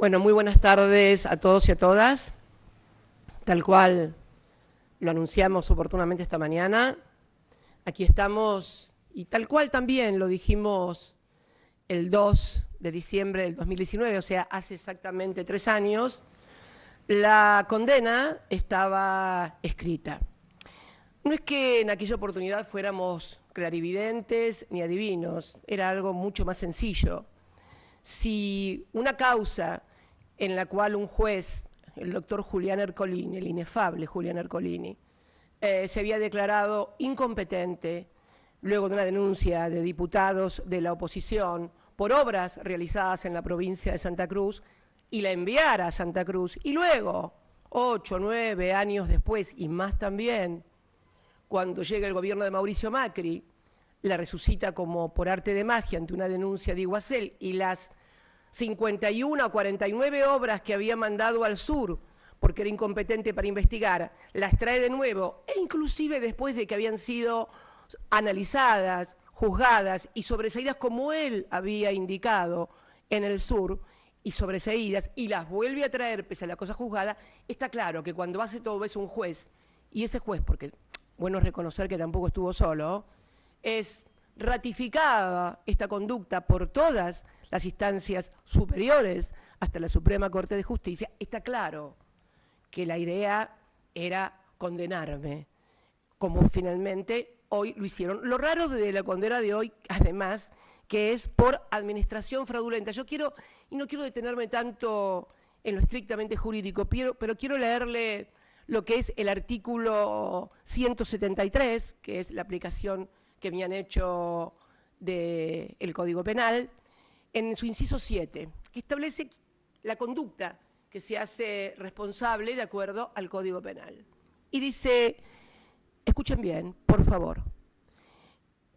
Bueno, muy buenas tardes a todos y a todas. Tal cual lo anunciamos oportunamente esta mañana, aquí estamos y tal cual también lo dijimos el 2 de diciembre del 2019, o sea, hace exactamente 3 años, la condena estaba escrita. No es que en aquella oportunidad fuéramos clarividentes ni adivinos, era algo mucho más sencillo. Si una causa en la cual un juez, el doctor Julián Ercolini, el inefable Julián Ercolini, se había declarado incompetente luego de una denuncia de diputados de la oposición por obras realizadas en la provincia de Santa Cruz y la enviara a Santa Cruz, y luego, 8, 9 años después y más también, cuando llega el gobierno de Mauricio Macri, la resucita como por arte de magia ante una denuncia de Iguacel, y las 51 o 49 obras que había mandado al sur porque era incompetente para investigar, las trae de nuevo, e inclusive después de que habían sido analizadas, juzgadas y sobreseídas como él había indicado en el sur, y sobreseídas, y las vuelve a traer pese a la cosa juzgada. Está claro que cuando hace todo eso un juez, y ese juez, porque bueno es reconocer que tampoco estuvo solo, es ratificada esta conducta por todas las instancias superiores hasta la Suprema Corte de Justicia. Está claro que la idea era condenarme, como finalmente hoy lo hicieron. Lo raro de la condena de hoy, además, que es por administración fraudulenta. Yo quiero, y no quiero detenerme tanto en lo estrictamente jurídico, pero quiero leerle lo que es el artículo 173, que es la aplicación que me han hecho del Código Penal, en su inciso 7, que establece la conducta que se hace responsable de acuerdo al Código Penal. Y dice, escuchen bien, por favor,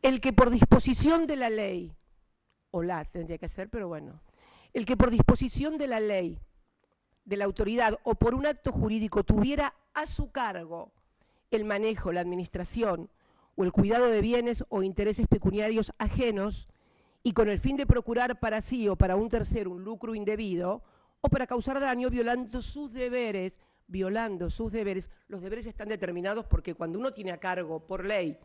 el que por disposición de la ley, o la tendría que ser, pero bueno, el que por disposición de la ley, de la autoridad o por un acto jurídico tuviera a su cargo el manejo, la administración o el cuidado de bienes o intereses pecuniarios ajenos, y con el fin de procurar para sí o para un tercero un lucro indebido, o para causar daño violando sus deberes, los deberes están determinados porque cuando uno tiene a cargo por ley,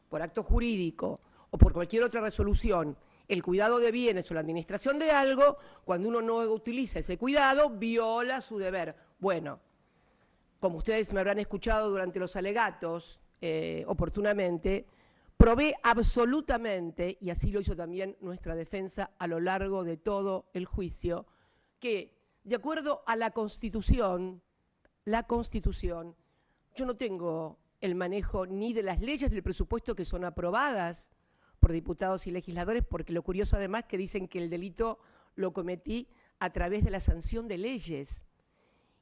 por acto jurídico o por cualquier otra resolución, el cuidado de bienes o la administración de algo, cuando uno no utiliza ese cuidado, viola su deber. Bueno, como ustedes me habrán escuchado durante los alegatos, oportunamente, probé absolutamente, y así lo hizo también nuestra defensa a lo largo de todo el juicio, que de acuerdo a la Constitución, yo no tengo el manejo ni de las leyes del presupuesto que son aprobadas por diputados y legisladores, porque lo curioso además que dicen que el delito lo cometí a través de la sanción de leyes,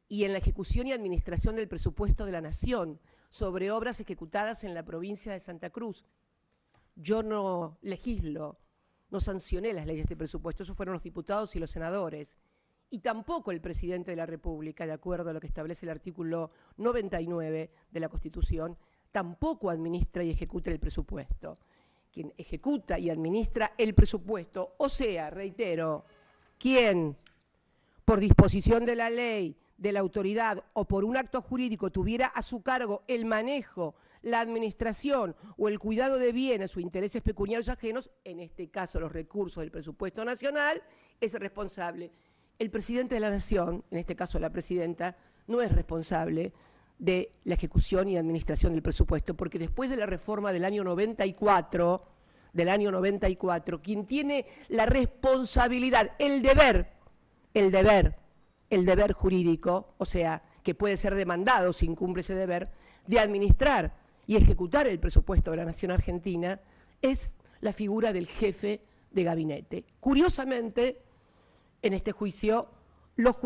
y en la ejecución y administración del presupuesto de la Nación sobre obras ejecutadas en la provincia de Santa Cruz. Yo no legislo, no sancioné las leyes de presupuesto, esos fueron los diputados y los senadores. Y tampoco el presidente de la República, de acuerdo a lo que establece el artículo 99 de la Constitución, tampoco administra y ejecuta el presupuesto. Quien ejecuta y administra el presupuesto, o sea, reitero, quien por disposición de la ley, de la autoridad o por un acto jurídico tuviera a su cargo el manejo, la administración o el cuidado de bienes o intereses pecuniarios ajenos, en este caso los recursos del presupuesto nacional, es responsable. El presidente de la Nación, en este caso la presidenta, no es responsable de la ejecución y administración del presupuesto, porque después de la reforma del año 94, quien tiene la responsabilidad, el deber jurídico, o sea, que puede ser demandado si incumple ese deber, de administrar y ejecutar el presupuesto de la Nación Argentina, es la figura del jefe de gabinete. Curiosamente, en este juicio, los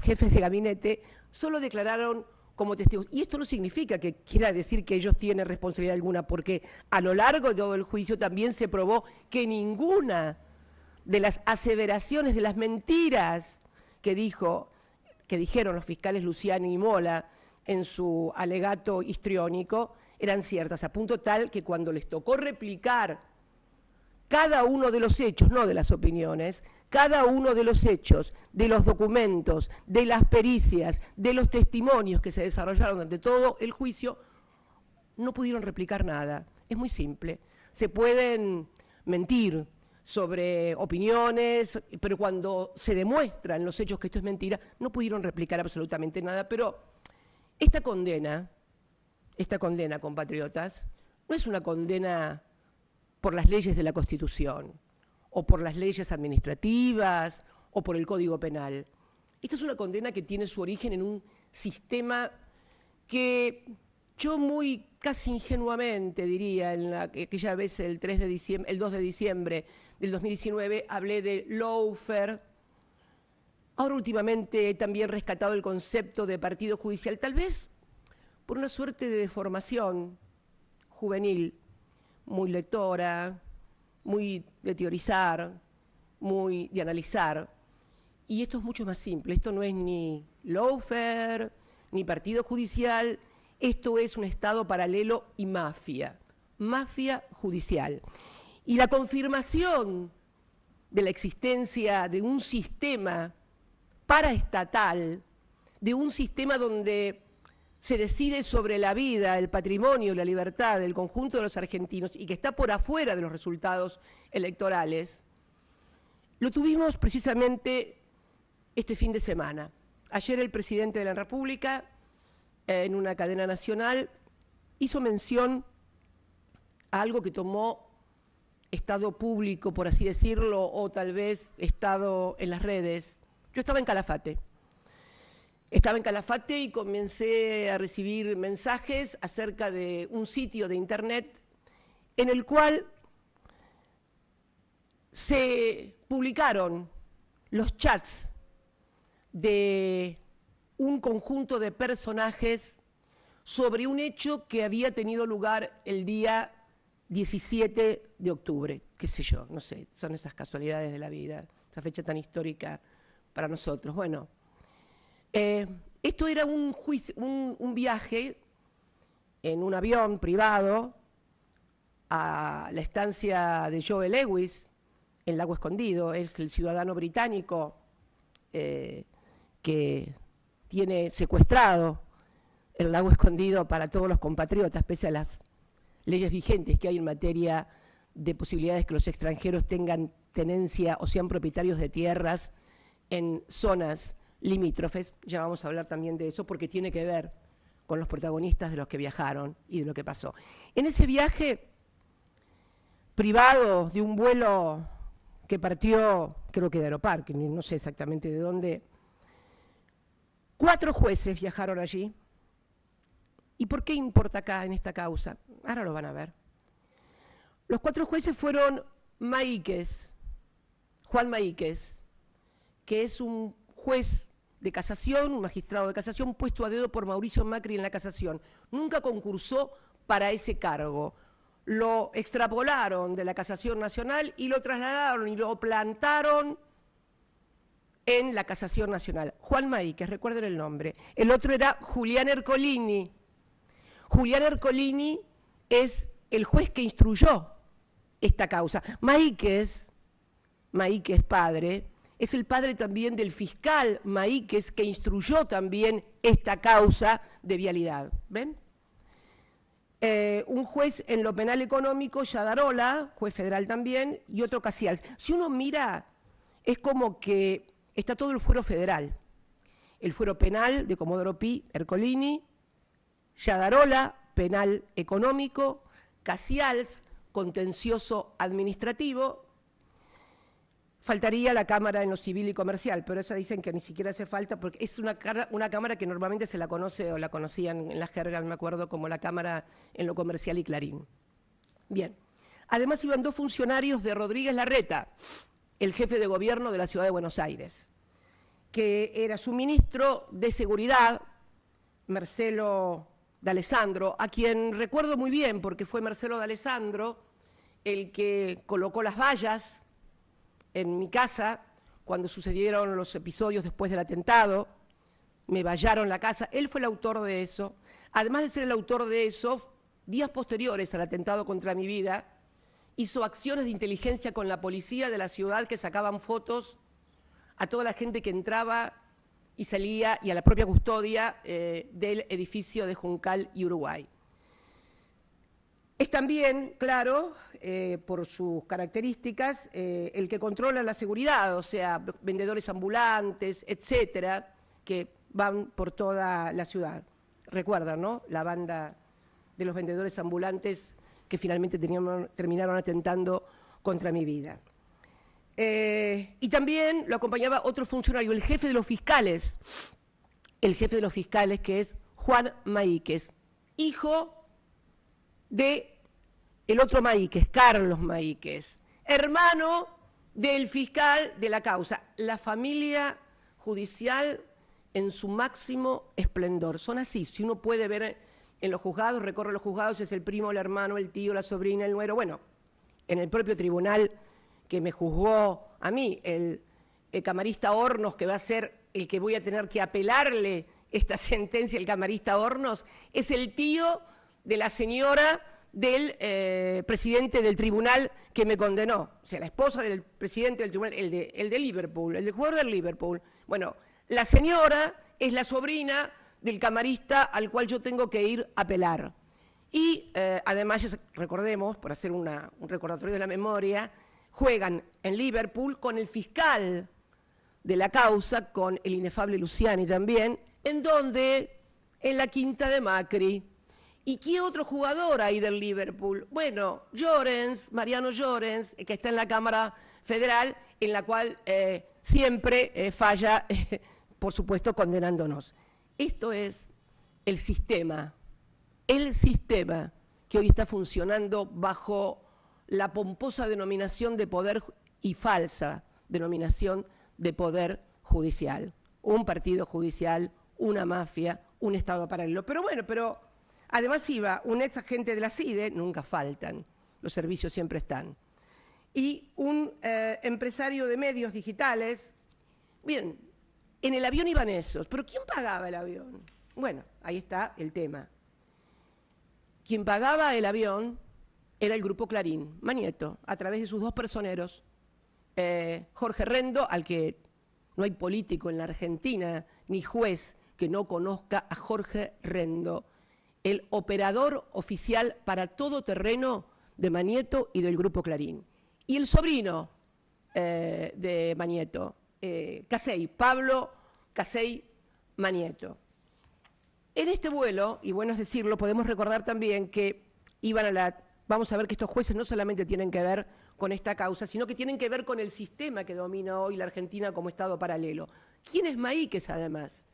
jefes de gabinete solo declararon como testigos. Y esto no significa que quiera decir que ellos tienen responsabilidad alguna, porque a lo largo de todo el juicio también se probó que ninguna de las aseveraciones, de las mentiras que dijeron los fiscales Luciani y Mola en su alegato histriónico, eran ciertas, a punto tal que cuando les tocó replicar cada uno de los hechos, no de las opiniones, cada uno de los hechos, de los documentos, de las pericias, de los testimonios que se desarrollaron durante todo el juicio, no pudieron replicar nada. Es muy simple. Se pueden mentir sobre opiniones, pero cuando se demuestran los hechos que esto es mentira, no pudieron replicar absolutamente nada. Pero esta condena, compatriotas, no es una condena por las leyes de la Constitución, o por las leyes administrativas, o por el Código Penal. Esta es una condena que tiene su origen en un sistema que yo muy casi ingenuamente diría, en aquella vez el 2 de diciembre del 2019, hablé de lawfare. Ahora últimamente he también rescatado el concepto de partido judicial, tal vez por una suerte de deformación juvenil, muy lectora, muy de teorizar, muy de analizar. Y esto es mucho más simple. Esto no es ni lawfare, ni partido judicial. Esto es un Estado paralelo y mafia judicial. Y la confirmación de la existencia de un sistema paraestatal, de un sistema donde se decide sobre la vida, el patrimonio, la libertad del conjunto de los argentinos y que está por afuera de los resultados electorales, lo tuvimos precisamente este fin de semana. Ayer el presidente de la República, en una cadena nacional, hizo mención a algo que tomó estado público, por así decirlo, o tal vez estado en las redes. Yo estaba en Calafate. Y comencé a recibir mensajes acerca de un sitio de internet en el cual se publicaron los chats de un conjunto de personajes sobre un hecho que había tenido lugar el día 17 de octubre, qué sé yo, no sé, son esas casualidades de la vida, esa fecha tan histórica para nosotros. Bueno, esto era un viaje en un avión privado a la estancia de Joe Lewis en Lago Escondido. Es el ciudadano británico que tiene secuestrado el Lago Escondido para todos los compatriotas, pese a las leyes vigentes que hay en materia de posibilidades que los extranjeros tengan tenencia o sean propietarios de tierras en zonas limítrofes. Ya vamos a hablar también de eso porque tiene que ver con los protagonistas de los que viajaron y de lo que pasó. En ese viaje privado de un vuelo que partió, creo que de Aeroparque, no sé exactamente de dónde, 4 jueces viajaron allí. ¿Y por qué importa acá en esta causa? Ahora lo van a ver. Los 4 jueces fueron Juan Maíquez, que es un juez de casación, un magistrado de casación puesto a dedo por Mauricio Macri en la casación. Nunca concursó para ese cargo. Lo extrapolaron de la Casación Nacional y lo trasladaron y lo plantaron en la Casación Nacional. Juan Maíquez, recuerden el nombre. El otro era Julián Ercolini. Julián Ercolini es el juez que instruyó esta causa. Maíquez padre, es el padre también del fiscal Maíquez que instruyó también esta causa de vialidad. ¿Ven? Un juez en lo penal económico, Yadarola, juez federal también, y otro Casials. Si uno mira, es como que está todo el fuero federal. El fuero penal de Comodoro Pi, Ercolini, Yadarola, penal económico, Casials, contencioso administrativo. Faltaría la Cámara en lo civil y comercial, pero esa dicen que ni siquiera hace falta porque es una Cámara que normalmente se la conoce o la conocían en la jerga, me acuerdo, como la Cámara en lo comercial y Clarín. Bien. Además iban 2 funcionarios de Rodríguez Larreta, el jefe de gobierno de la Ciudad de Buenos Aires, que era su ministro de Seguridad, Marcelo D'Alessandro, a quien recuerdo muy bien porque fue Marcelo D'Alessandro el que colocó las vallas en mi casa cuando sucedieron los episodios después del atentado. Me vallaron la casa. Él fue el autor de eso. Además de ser el autor de eso, días posteriores al atentado contra mi vida, hizo acciones de inteligencia con la policía de la ciudad que sacaban fotos a toda la gente que entraba y salía y a la propia custodia del edificio de Juncal y Uruguay. Es también, claro, por sus características, el que controla la seguridad, o sea, vendedores ambulantes, etcétera, que van por toda la ciudad. Recuerdan, ¿no? La banda de los vendedores ambulantes que finalmente terminaron atentando contra mi vida. Y también lo acompañaba otro funcionario, el jefe de los fiscales, que es Juan Maíquez, hijo de el otro Maíquez, Carlos Maíquez, hermano del fiscal de la causa. La familia judicial en su máximo esplendor. Son así, si uno puede ver en los juzgados, recorre los juzgados, es el primo, el hermano, el tío, la sobrina, el nuero. Bueno, en el propio tribunal que me juzgó a mí, el camarista Hornos, que va a ser el que voy a tener que apelarle esta sentencia, el camarista Hornos, es el tío de la señora del presidente del tribunal que me condenó. O sea, la esposa del presidente del tribunal, el de Liverpool, el jugador del Liverpool. Bueno, la señora es la sobrina del camarista al cual yo tengo que ir a apelar. Y además, recordemos, por hacer un recordatorio de la memoria, juegan en Liverpool con el fiscal de la causa, con el inefable Luciani también, en donde, en la quinta de Macri. ¿Y qué otro jugador hay del Liverpool? Bueno, Llorens, Mariano Llorens, que está en la Cámara Federal, en la cual siempre falla, por supuesto, condenándonos. Esto es el sistema que hoy está funcionando bajo la pomposa denominación de poder y falsa denominación de poder judicial. Un partido judicial, una mafia, un Estado paralelo. Pero bueno, además iba un ex agente de la CIDE, nunca faltan, los servicios siempre están, y un empresario de medios digitales. Bien, en el avión iban esos, pero ¿quién pagaba el avión? Bueno, ahí está el tema. Quien pagaba el avión era el Grupo Clarín, Manieto, a través de sus dos personeros, Jorge Rendo, al que no hay político en la Argentina, ni juez que no conozca a Jorge Rendo, el operador oficial para todo terreno de Manieto y del Grupo Clarín. Y el sobrino de Manieto, Casey, Pablo Casey Manieto. En este vuelo, y bueno es decirlo, podemos recordar también que vamos a ver que estos jueces no solamente tienen que ver con esta causa, sino que tienen que ver con el sistema que domina hoy la Argentina como Estado paralelo. ¿Quién es Maíquez, además?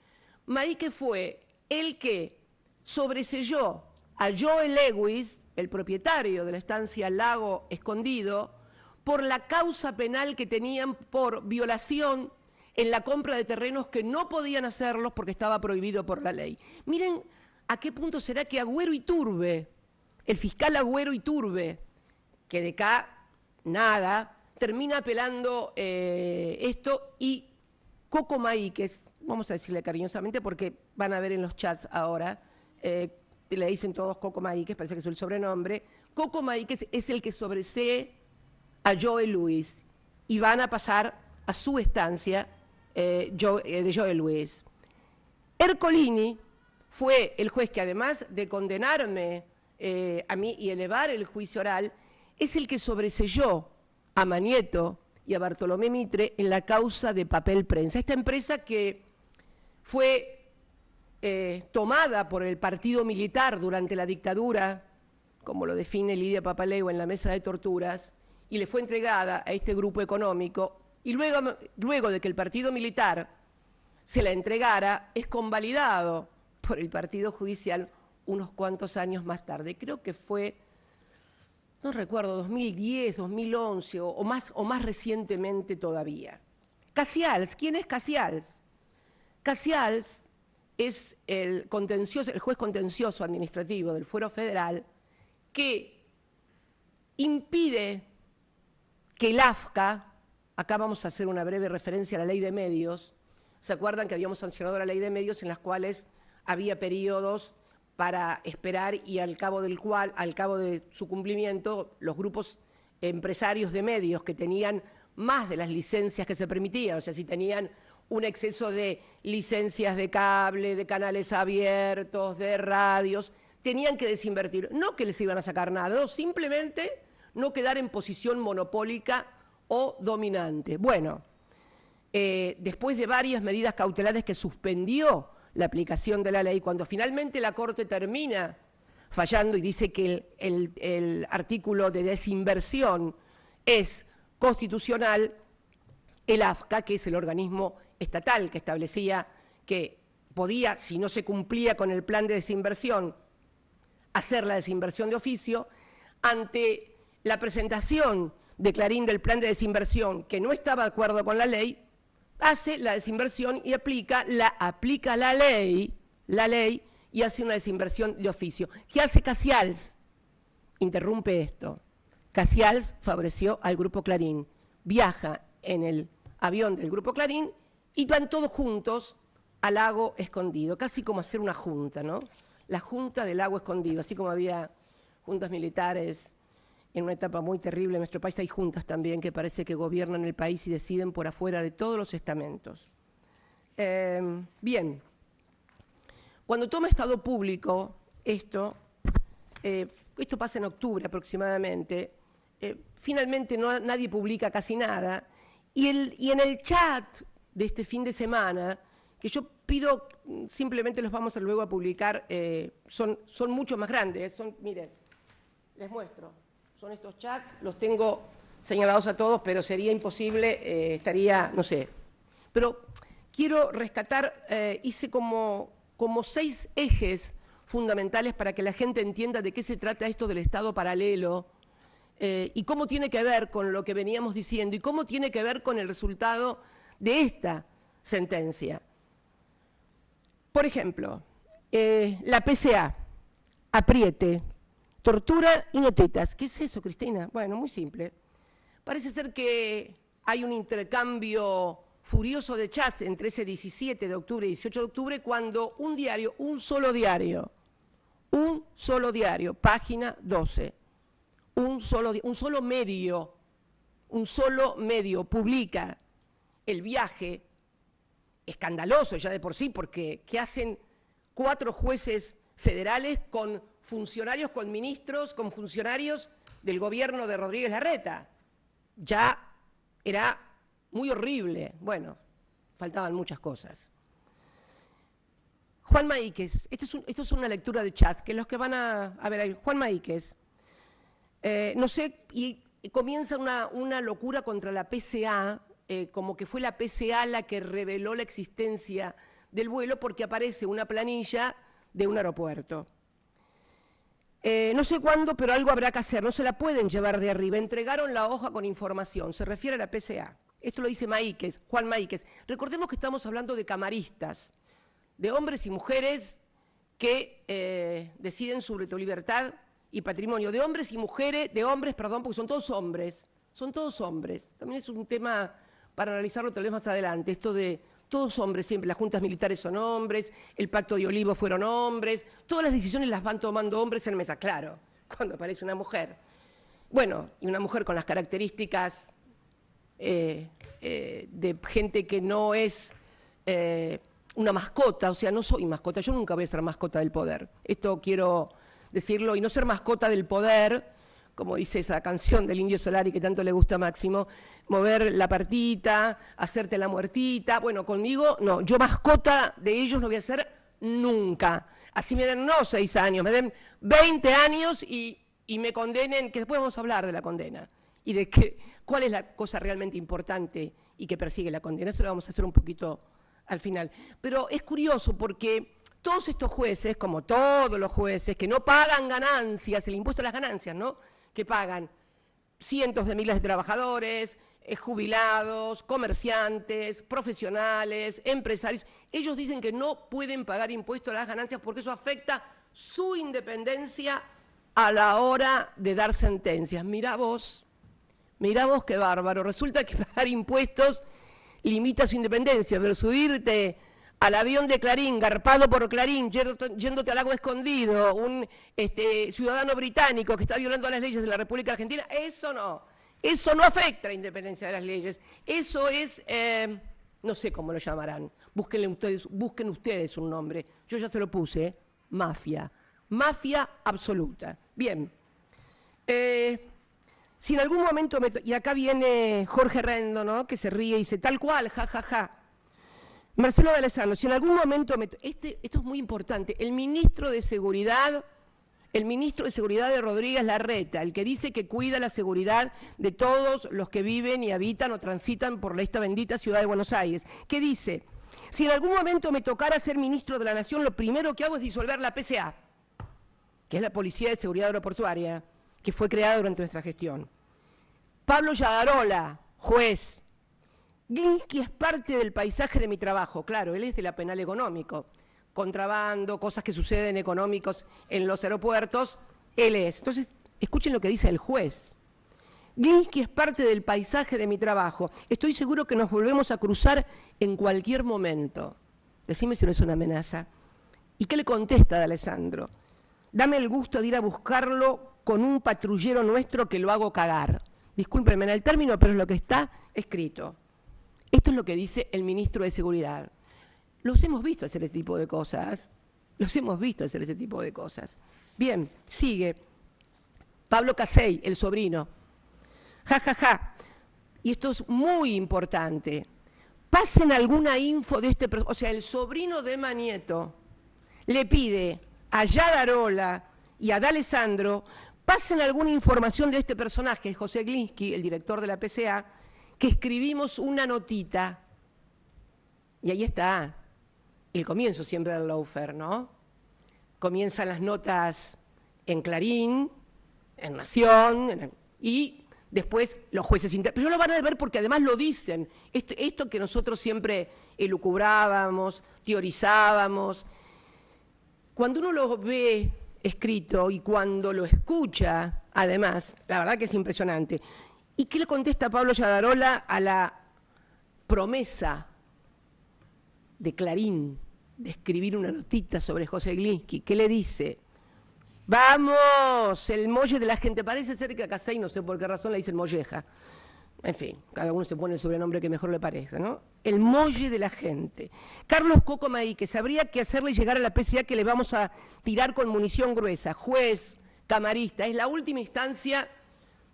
Maíquez fue el que sobreselló a Joe Lewis, el propietario de la estancia Lago Escondido, por la causa penal que tenían por violación en la compra de terrenos que no podían hacerlos porque estaba prohibido por la ley. Miren a qué punto será que Agüero Iturbe, el fiscal Agüero Iturbe, que de acá nada, termina apelando esto, y Coco Maíquez, vamos a decirle cariñosamente porque van a ver en los chats ahora, le dicen todos Coco Maíquez, parece que es el sobrenombre. Coco Maíquez es el que sobresee a Joe Luis y van a pasar a su estancia de Joe Luis. Ercolini fue el juez que, además de condenarme a mí y elevar el juicio oral, es el que sobreselló a Manieto y a Bartolomé Mitre en la causa de Papel Prensa. Esta empresa que fue tomada por el partido militar durante la dictadura, como lo define Lidia Papaleo en la mesa de torturas, y le fue entregada a este grupo económico, y luego de que el partido militar se la entregara, es convalidado por el partido judicial unos cuantos años más tarde. Creo que fue, no recuerdo, 2010, 2011 o más recientemente todavía. Casials, ¿quién es Casials? Casials es el juez contencioso administrativo del Fuero Federal que impide que el AFCA, acá vamos a hacer una breve referencia a la ley de medios, ¿se acuerdan que habíamos sancionado la ley de medios en las cuales había periodos para esperar y al cabo de su cumplimiento los grupos empresarios de medios que tenían más de las licencias que se permitían, o sea, si tenían un exceso de licencias de cable, de canales abiertos, de radios, tenían que desinvertir. No que les iban a sacar nada, no, simplemente no quedar en posición monopólica o dominante. Bueno, después de varias medidas cautelares que suspendió la aplicación de la ley, cuando finalmente la Corte termina fallando y dice que el artículo de desinversión es constitucional, el AFCA, que es el organismo estatal que establecía que podía, si no se cumplía con el plan de desinversión, hacer la desinversión de oficio, ante la presentación de Clarín del plan de desinversión, que no estaba de acuerdo con la ley, hace la desinversión y aplica la ley y hace una desinversión de oficio. ¿Qué hace Casials? Interrumpe esto. Casials favoreció al Grupo Clarín, viaja en el avión del Grupo Clarín y van todos juntos al Lago Escondido, casi como hacer una junta, ¿no? La junta del Lago Escondido, así como había juntas militares en una etapa muy terrible en nuestro país, hay juntas también que parece que gobiernan el país y deciden por afuera de todos los estamentos. Bien, cuando toma estado público esto pasa en octubre aproximadamente, finalmente nadie publica casi nada, y en el chat de este fin de semana, que yo pido, simplemente los vamos a luego a publicar, son mucho más grandes, miren, les muestro, son estos chats, los tengo señalados a todos, pero sería imposible, estaría, no sé, pero quiero rescatar, hice como 6 ejes fundamentales para que la gente entienda de qué se trata esto del Estado paralelo, y cómo tiene que ver con lo que veníamos diciendo y cómo tiene que ver con el resultado de esta sentencia. Por ejemplo, la PCA, apriete, tortura y notetas. ¿Qué es eso, Cristina? Bueno, muy simple. Parece ser que hay un intercambio furioso de chats entre ese 17 de octubre y 18 de octubre cuando un diario, un solo diario, página 12, un solo medio publica el viaje escandaloso ya de por sí, porque ¿qué hacen 4 jueces federales con funcionarios, con ministros, con funcionarios del gobierno de Rodríguez Larreta? Ya era muy horrible. Bueno, faltaban muchas cosas. Juan Maíquez, esto es una lectura de chats, que los que van a ver ahí, Juan Maíquez, no sé, y comienza una locura contra la PCA, como que fue la PCA la que reveló la existencia del vuelo porque aparece una planilla de un aeropuerto. No sé cuándo, pero algo habrá que hacer, no se la pueden llevar de arriba. Entregaron la hoja con información, se refiere a la PCA. Esto lo dice Maíquez, Juan Maíquez. Recordemos que estamos hablando de camaristas, de hombres y mujeres que deciden sobre tu libertad y patrimonio, de hombres y mujeres, de hombres, perdón, porque son todos hombres. También es un tema para analizarlo tal vez más adelante, esto de todos hombres siempre, las juntas militares son hombres, el Pacto de Olivos fueron hombres, todas las decisiones las van tomando hombres en mesa, claro, cuando aparece una mujer. Bueno, y una mujer con las características de gente que no es una mascota, o sea, no soy mascota, yo nunca voy a ser mascota del poder, esto quiero decirlo, y no ser mascota del poder, como dice esa canción del Indio Solari que tanto le gusta a Máximo, mover la partita, hacerte la muertita. Bueno, conmigo no, yo mascota de ellos no voy a ser nunca. Así me den no 6 años, me den 20 años y me condenen, que después vamos a hablar de la condena y de cuál es la cosa realmente importante y que persigue la condena. Eso lo vamos a hacer un poquito al final. Pero es curioso porque todos estos jueces, como todos los jueces, que no pagan ganancias, el impuesto a las ganancias, ¿no?, que pagan cientos de miles de trabajadores, jubilados, comerciantes, profesionales, empresarios, ellos dicen que no pueden pagar impuestos a las ganancias porque eso afecta su independencia a la hora de dar sentencias. Mirá vos qué bárbaro. Resulta que pagar impuestos limita su independencia, pero subirte al avión de Clarín, garpado por Clarín, yéndote al lago escondido, un ciudadano británico que está violando las leyes de la República Argentina, eso no afecta a la independencia de las leyes. Eso es, no sé cómo lo llamarán, busquen ustedes un nombre, yo ya se lo puse, mafia absoluta. Bien, si en algún momento, y acá viene Jorge Rendo, ¿no?, que se ríe y dice, tal cual, ja. Marcelo D'Alessandro, si en algún momento, esto es muy importante, el ministro de Seguridad de Rodríguez Larreta, el que dice que cuida la seguridad de todos los que viven y habitan o transitan por esta bendita ciudad de Buenos Aires, que dice, si en algún momento me tocara ser ministro de la Nación, lo primero que hago es disolver la PCA, que es la Policía de Seguridad Aeroportuaria, que fue creada durante nuestra gestión. Pablo Yadarola, juez. Glinsky es parte del paisaje de mi trabajo, claro, él es de la penal económico. Contrabando, cosas que suceden económicos en los aeropuertos, él es. Entonces, escuchen lo que dice el juez. Glinsky es parte del paisaje de mi trabajo. Estoy seguro que nos volvemos a cruzar en cualquier momento. Decime si no es una amenaza. ¿Y qué le contesta D'Alessandro? Dame el gusto de ir a buscarlo con un patrullero nuestro que lo hago cagar. Discúlpenme en el término, pero es lo que está escrito. Esto es lo que dice el ministro de Seguridad. Los hemos visto hacer este tipo de cosas. Bien, sigue. Pablo Casey, el sobrino. Ja. Y esto es muy importante. Pasen alguna info de o sea, el sobrino de Manieto le pide a Yadarola y a D'Alessandro, pasen alguna información de este personaje, José Glinsky, el director de la PCA, que escribimos una notita. Y ahí está el comienzo siempre del lawfare, ¿no? Comienzan las notas en Clarín, en Nación, y después los jueces pero lo van a ver porque además lo dicen. Esto que nosotros siempre elucubrábamos, teorizábamos, cuando uno lo ve escrito y cuando lo escucha, además, la verdad que es impresionante. ¿Y qué le contesta Pablo Yadarola a la promesa de Clarín de escribir una notita sobre José Glinsky? ¿Qué le dice? Vamos, el molle de la gente. Parece ser que a Casey, no sé por qué razón, le dicen molleja. En fin, cada uno se pone el sobrenombre que mejor le parezca, ¿no? El molle de la gente. Carlos Coco Maí, sabría que hacerle llegar a la PCA que le vamos a tirar con munición gruesa. Juez, camarista, es la última instancia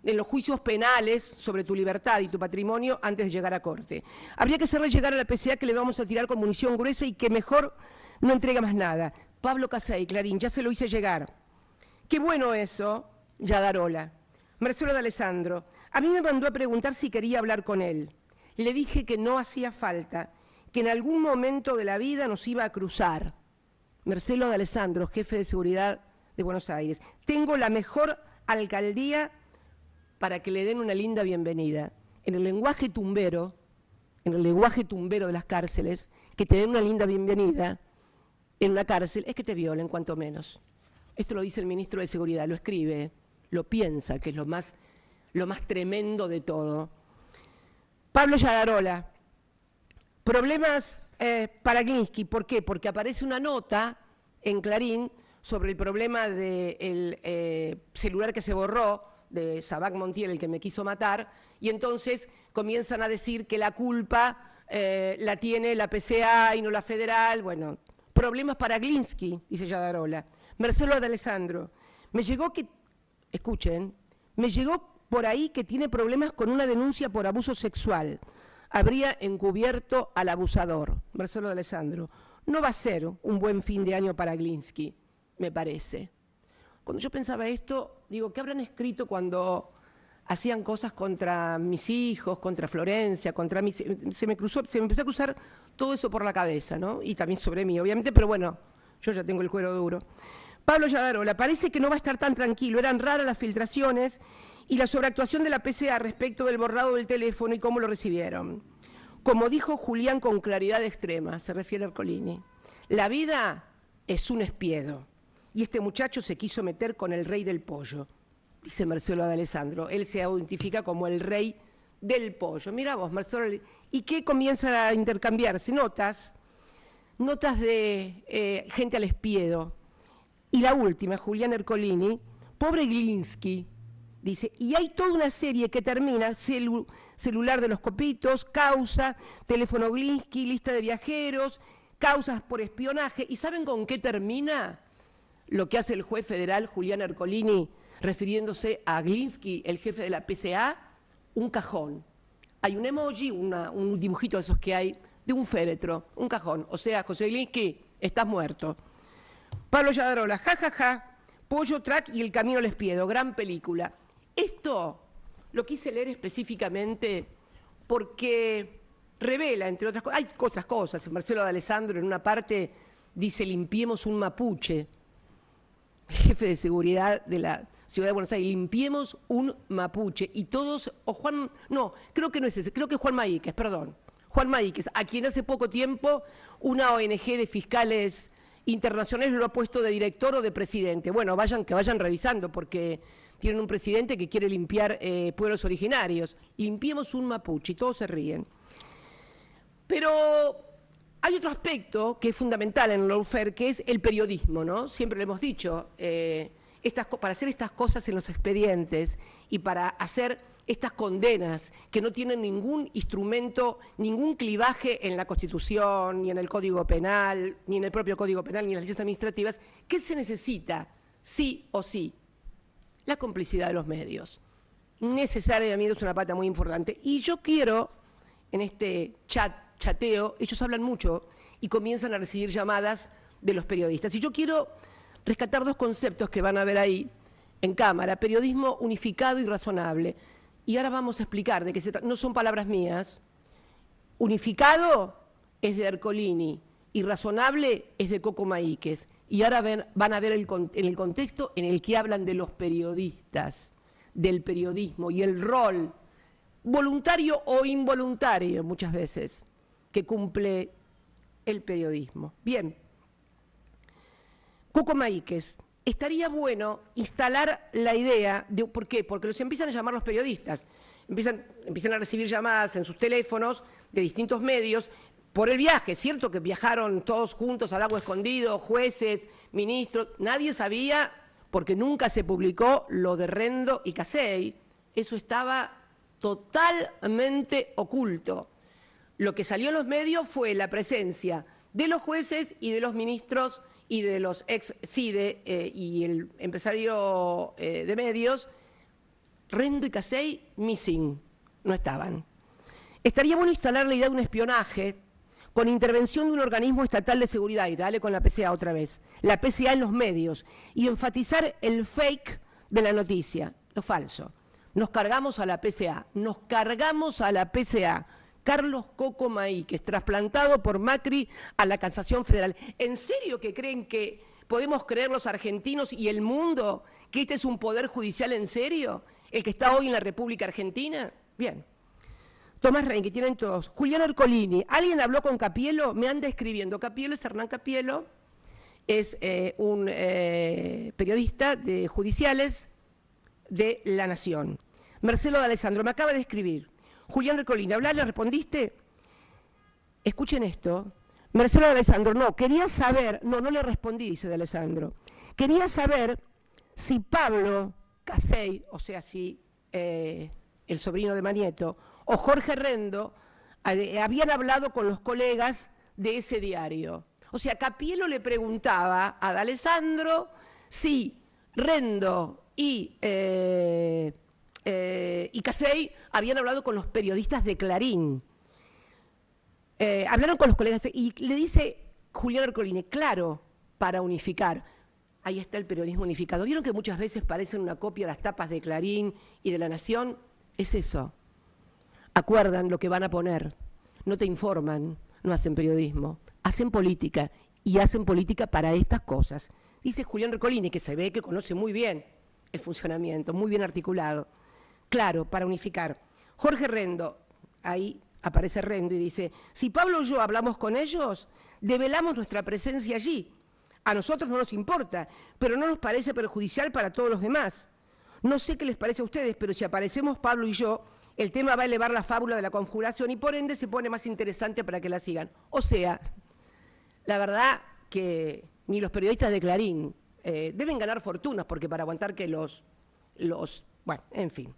en los juicios penales sobre tu libertad y tu patrimonio antes de llegar a corte. Habría que hacerle llegar a la PCA que le vamos a tirar con munición gruesa y que mejor no entrega más nada. Pablo Casey, Clarín, ya se lo hice llegar. Qué bueno eso, Yadarola. Marcelo D'Alessandro, a mí me mandó a preguntar si quería hablar con él. Le dije que no hacía falta, que en algún momento de la vida nos iba a cruzar. Marcelo D'Alessandro, jefe de seguridad de Buenos Aires. Tengo la mejor alcaldía para que le den una linda bienvenida. En el lenguaje tumbero de las cárceles, que te den una linda bienvenida en una cárcel es que te violen, cuanto menos. Esto lo dice el ministro de Seguridad, lo escribe, lo piensa, que es lo más tremendo de todo. Pablo Yadarola, problemas para Glinsky. ¿Por qué? Porque aparece una nota en Clarín sobre el problema del celular que se borró, de Sabac Montiel, el que me quiso matar, y entonces comienzan a decir que la culpa la tiene la PCA y no la federal. Bueno, problemas para Glinsky, dice Yadarola. Marcelo D'Alessandro, me llegó por ahí que tiene problemas con una denuncia por abuso sexual. Habría encubierto al abusador. Marcelo D'Alessandro, no va a ser un buen fin de año para Glinsky, me parece. Cuando yo pensaba esto, digo, ¿qué habrán escrito cuando hacían cosas contra mis hijos, contra Florencia, contra mí? Se me empezó a cruzar todo eso por la cabeza, ¿no? Y también sobre mí, obviamente, pero bueno, yo ya tengo el cuero duro. Pablo Yadarola, parece que no va a estar tan tranquilo. Eran raras las filtraciones y la sobreactuación de la PCA respecto del borrado del teléfono y cómo lo recibieron. Como dijo Julián con claridad extrema, se refiere a Ercolini, la vida es un espiedo. Y este muchacho se quiso meter con el rey del pollo, dice Marcelo D'Alessandro. Él se identifica como el rey del pollo. Mirá vos, Marcelo. ¿Y qué comienza a intercambiarse? Notas. notas de gente al espiedo. Y la última, Julián Ercolini, pobre Glinsky, dice, y hay toda una serie que termina, celular de los copitos, causa, teléfono Glinsky, lista de viajeros, causas por espionaje. ¿Y saben con qué termina lo que hace el juez federal Julián Ercolini, refiriéndose a Glinsky, el jefe de la PCA? Un cajón. Hay un emoji, un dibujito de esos que hay, de un féretro, un cajón. O sea, José Glinsky, estás muerto. Pablo Yadarola, jajaja, Pollo Track y El Camino al Espiedo, gran película. Esto lo quise leer específicamente porque revela, entre otras cosas, hay otras cosas. Marcelo D'Alessandro en una parte dice, limpiemos un mapuche, jefe de seguridad de la Ciudad de Buenos Aires, limpiemos un mapuche. Y todos, o Juan, no, creo que no es ese, creo que es Juan Maíquez, perdón. Juan Maíquez, a quien hace poco tiempo una ONG de fiscales internacionales lo ha puesto de director o de presidente. Bueno, que vayan revisando, porque tienen un presidente que quiere limpiar pueblos originarios. Limpiemos un mapuche, y todos se ríen. Pero hay otro aspecto que es fundamental en el lawfare, que es el periodismo, ¿no? Siempre lo hemos dicho, para hacer estas cosas en los expedientes y para hacer estas condenas que no tienen ningún instrumento, ningún clivaje en la Constitución, ni en el Código Penal, ni en el propio Código Penal, ni en las leyes administrativas, ¿qué se necesita? Sí o sí, la complicidad de los medios. Necesariamente es una pata muy importante. Y yo quiero, en este chateo, ellos hablan mucho y comienzan a recibir llamadas de los periodistas. Y yo quiero rescatar dos conceptos que van a ver ahí en cámara: periodismo unificado y razonable. Y ahora vamos a explicar de qué se trata. No son palabras mías. Unificado es de Ercolini y razonable es de Coco Maíquez. Y ahora van a ver en el contexto en el que hablan de los periodistas, del periodismo y el rol voluntario o involuntario muchas veces que cumple el periodismo. Bien, Coco Maíquez. Estaría bueno instalar la idea de, ¿por qué? Porque los empiezan a llamar los periodistas, empiezan a recibir llamadas en sus teléfonos de distintos medios por el viaje. Cierto que viajaron todos juntos al Lago Escondido, jueces, ministros, nadie sabía, porque nunca se publicó lo de Rendo y Casey, eso estaba totalmente oculto. Lo que salió en los medios fue la presencia de los jueces y de los ministros y de los ex CIDE y el empresario de medios. Rendo y Casey, missing, no estaban. Estaría bueno instalar la idea de un espionaje con intervención de un organismo estatal de seguridad, y dale con la PCA otra vez, la PCA en los medios, y enfatizar el fake de la noticia, lo falso. Nos cargamos a la PCA, nos cargamos a la PCA. Carlos Coco Maíquez, trasplantado por Macri a la Casación Federal. ¿En serio que creen que podemos creer los argentinos y el mundo que este es un poder judicial en serio, el que está hoy en la República Argentina? Bien. Tomás Rein, que tienen todos. Julián Ercolini. ¿Alguien habló con Capielo? Me anda escribiendo. Capielo es Hernán Capielo, es un periodista de judiciales de La Nación. Marcelo D'Alessandro me acaba de escribir. Julián Ercolini, ¿hablás? ¿Le respondiste? Escuchen esto. Marcelo D'Alessandro, no, quería saber, no le respondí, dice D'Alessandro. Quería saber si Pablo Casey, o sea, si el sobrino de Manieto, o Jorge Rendo, habían hablado con los colegas de ese diario. O sea, Capielo le preguntaba a D'Alessandro si Rendo y Casey habían hablado con los periodistas de Clarín. Hablaron con los colegas y le dice Julián Ercolini, claro, para unificar. Ahí está el periodismo unificado. ¿Vieron que muchas veces parecen una copia las tapas de Clarín y de La Nación? Es eso. Acuerdan lo que van a poner. No te informan, no hacen periodismo. Hacen política y hacen política para estas cosas. Dice Julián Ercolini, que se ve que conoce muy bien el funcionamiento, muy bien articulado. Claro, para unificar. Jorge Rendo, ahí aparece Rendo y dice, si Pablo y yo hablamos con ellos, develamos nuestra presencia allí. A nosotros no nos importa, pero no nos parece perjudicial para todos los demás. No sé qué les parece a ustedes, pero si aparecemos Pablo y yo, el tema va a elevar la fábula de la conjuración y por ende se pone más interesante para que la sigan. O sea, La verdad que ni los periodistas de Clarín deben ganar fortunas, porque para aguantar que bueno, en fin.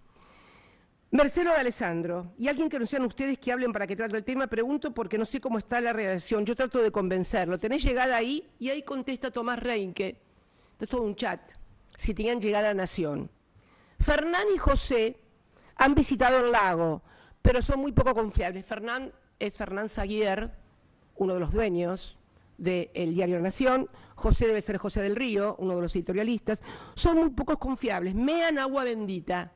Marcelo de Alessandro, y alguien que no sean ustedes que hablen para que trate el tema, pregunto porque no sé cómo está la redacción, yo trato de convencerlo. Tenés llegada ahí, y ahí contesta Tomás Reinke, es todo un chat, si tenían llegada a Nación. Fernán y José han visitado el lago, pero son muy poco confiables. Fernán es Fernán Zaguier, uno de los dueños del diario La Nación. José debe ser José del Río, uno de los editorialistas. Son muy pocos confiables, mean agua bendita.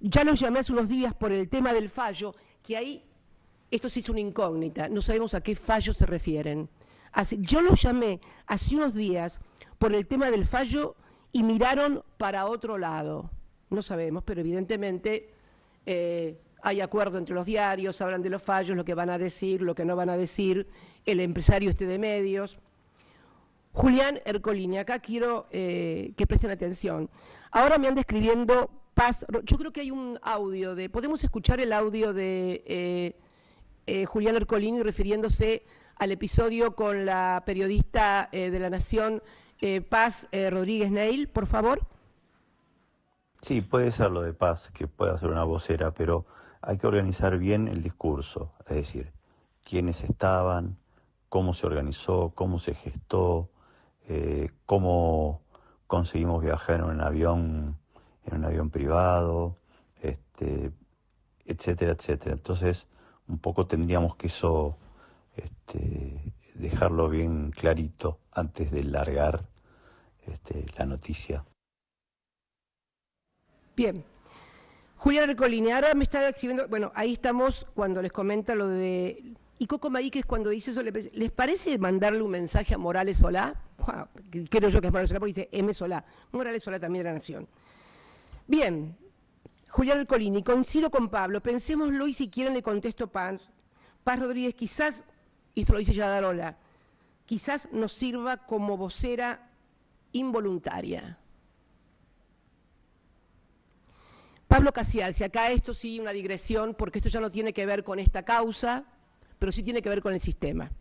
Ya los llamé hace unos días por el tema del fallo, que ahí esto se hizo una incógnita, no sabemos a qué fallo se refieren. Yo los llamé hace unos días por el tema del fallo y miraron para otro lado. No sabemos, pero evidentemente hay acuerdo entre los diarios, hablan de los fallos, lo que van a decir, lo que no van a decir, el empresario de medios. Julián Ercolini, acá quiero que presten atención. Ahora me anda escribiendo Paz, yo creo que hay un audio podemos escuchar el audio de Julián Ercolini refiriéndose al episodio con la periodista de La Nación, Paz Rodríguez Neil, por favor. Sí, puede ser lo de Paz, que pueda ser una vocera, pero hay que organizar bien el discurso, es decir, quiénes estaban, cómo se organizó, cómo se gestó, cómo conseguimos viajar en un avión privado, etcétera, etcétera. Entonces, un poco tendríamos que eso dejarlo bien clarito antes de largar la noticia. Bien. Julián Ercolini, ahora me está escribiendo, bueno, ahí estamos cuando les comenta lo de... Y Coco Maíquez cuando dice eso, ¿les parece mandarle un mensaje a Morales Solá? Wow, creo yo que es Morales Solá porque dice M. Solá. Morales Solá también de La Nación. Bien, Julián Ercolini, coincido con Pablo, pensémoslo y si quieren le contesto Paz Rodríguez, quizás, y esto lo dice Yadarola, quizás nos sirva como vocera involuntaria. Pablo Casial, si acá esto sí una digresión, porque esto ya no tiene que ver con esta causa, pero sí tiene que ver con el sistema.